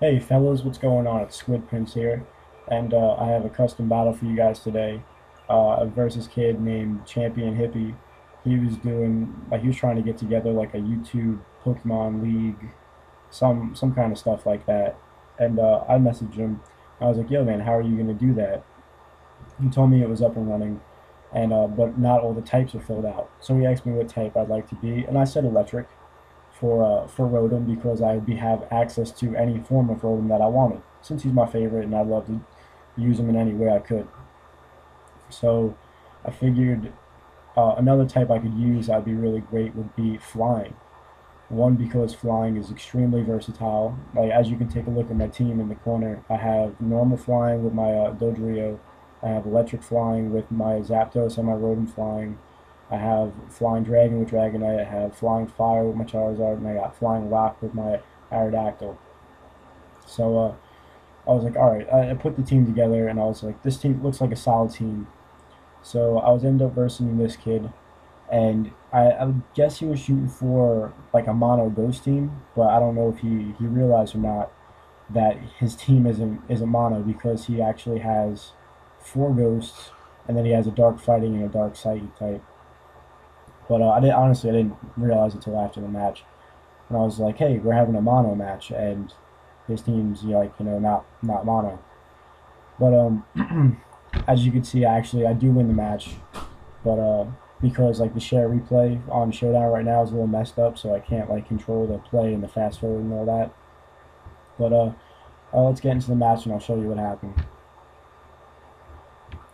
Hey fellas, what's going on? It's Squid Prince here, and I have a custom battle for you guys today. A versus kid named Champion Hippie. He was trying to get together like a YouTube Pokemon League, some kind of stuff like that. And I messaged him. I was like, "Yo, man, how are you gonna do that?" He told me it was up and running, and but not all the types are filled out. So he asked me what type I'd like to be, and I said electric for Rotom because I'd be have access to any form of Rotom that I wanted, since he's my favorite and I'd love to use him in any way I could. So I figured another type I could use that'd be really great would be flying. One, because flying is extremely versatile. Like, as you can take a look at my team in the corner, I have normal flying with my Dodrio. I have electric flying with my Zapdos and my Rotom flying. I have flying dragon with Dragonite. I have flying fire with my Charizard, and I got flying rock with my Aerodactyl. So I was like, all right. I put the team together, and I was like, this team looks like a solid team. So I was ended up versing this kid, and I guess he was shooting for like a mono ghost team, but I don't know if he realized or not that his team isn't mono because he actually has four ghosts, and then he has a dark fighting and a dark psychic type. But I didn't realize it until after the match, and I was like, hey, we're having a mono match, and his team's like not mono. But as you can see, I do win the match, but because like the share replay on Showdown right now is a little messed up, so I can't like control the play and the fast forward and all that. But let's get into the match and I'll show you what happened.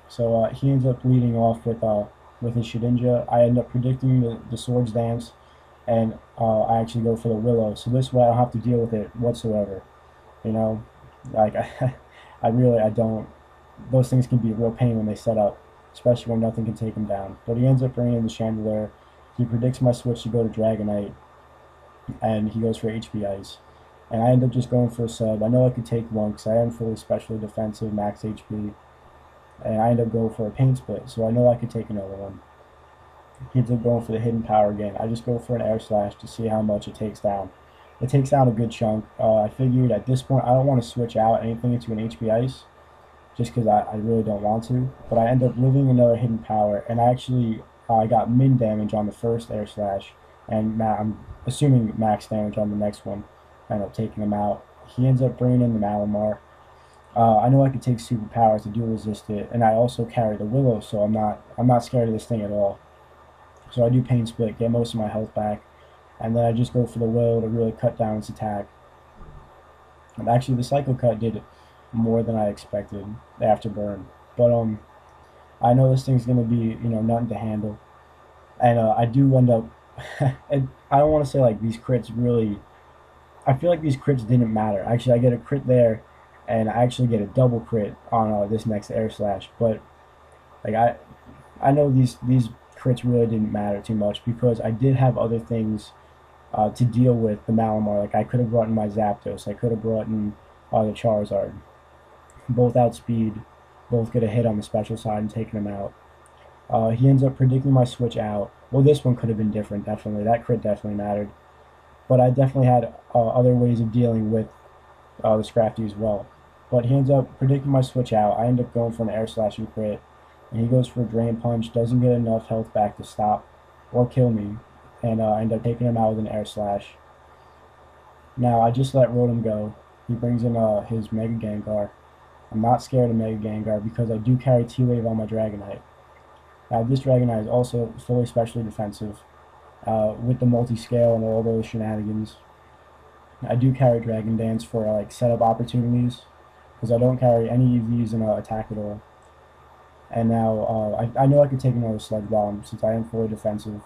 So he ends up leading off with his Shedinja. I end up predicting the Swords Dance, and I actually go for the Willow. So this way I don't have to deal with it whatsoever. You know, like I don't. Those things can be a real pain when they set up, especially when nothing can take him down. But he ends up bringing in the Chandelier. He predicts my switch to go to Dragonite, and he goes for HP Ice. And I end up just going for a sub. I know I could take one because I am fully specially defensive, max HP. And I end up going for a Pain Split, so I know I could take another one. He ends up going for the Hidden Power again. I just go for an Air Slash to see how much it takes down. It takes down a good chunk. I figured at this point I don't want to switch out anything into an HP Ice just because I really don't want to. But I end up living another Hidden Power, and I actually got min damage on the first Air Slash, and I'm assuming max damage on the next one. I end up taking him out. He ends up bringing in the Malamar. I know I could take superpowers to dual resist it, and I also carry the Willow, so I'm not scared of this thing at all. So I do Pain Split, get most of my health back, and then I just go for the Willow to really cut down its attack. And actually, the Psycho Cut did more than I expected after burn, but I know this thing's gonna be nothing to handle, and I do end up. And I don't want to say like these crits really. I feel like these crits didn't matter. Actually, I get a crit there, and I actually get a double crit on this next Air Slash. But like I know these crits really didn't matter too much because I did have other things to deal with the Malamar. Like I could have brought in my Zapdos. I could have brought in the Charizard. Both outspeed, both get a hit on the special side and taking him out. He ends up predicting my switch out. Well, this one could have been different, definitely. That crit definitely mattered. But I definitely had other ways of dealing with the Scrafty as well. But he ends up predicting my switch out. I end up going for an Air Slash and crit. And he goes for a Drain Punch, doesn't get enough health back to stop or kill me. And I end up taking him out with an Air Slash. Now, I just let Rotom go. He brings in his Mega Gengar. I'm not scared of Mega Gengar because I do carry T-Wave on my Dragonite. Now, this Dragonite is also fully specially defensive with the multi-scale and all those shenanigans. I do carry Dragon Dance for like setup opportunities because I don't carry any EVs in attack at all. And now I know I could take another Sludge Bomb since I am fully defensive.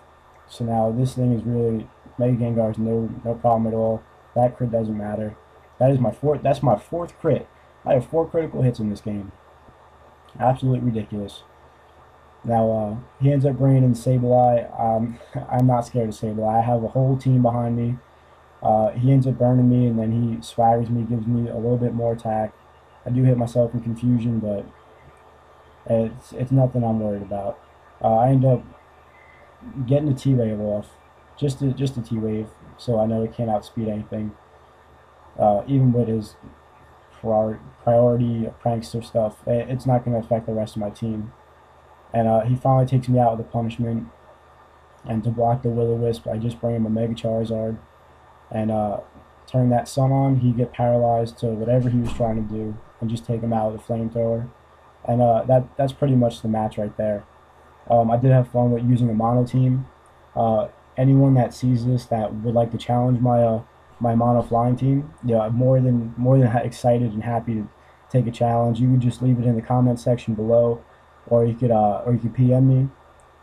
So now this thing is really Mega Gengar is no problem at all. That crit doesn't matter. That is my fourth. That's my fourth crit. I have 4 critical hits in this game. Absolutely ridiculous. Now he ends up bringing in Sableye. I'm not scared of Sableye. I have a whole team behind me. He ends up burning me, and then he swaggers me, gives me a little bit more attack. I do hit myself in confusion, but it's nothing I'm worried about. I end up getting the T-Wave off, just a T-Wave, so I know it can't outspeed anything. even with his priority prankster stuff, it's not going to affect the rest of my team. And he finally takes me out with a punishment. And to block the Will-O-Wisp, I just bring him a Mega Charizard. And turn that Sun on, he get paralyzed to whatever he was trying to do, and just take him out with a flamethrower. And that's pretty much the match right there. I did have fun with using a mono team. Uh, Anyone that sees this that would like to challenge my mono flying team, yeah, I'm more than excited and happy to take a challenge. You could just leave it in the comment section below, or you could PM me,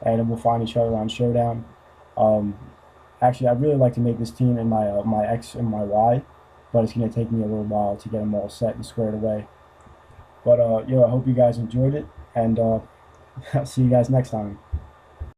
and we'll find each other on Showdown. Um, Actually, I'd really like to make this team in my X and my Y, but it's gonna take me a little while to get them all set and squared away. But yeah, I hope you guys enjoyed it, and see you guys next time.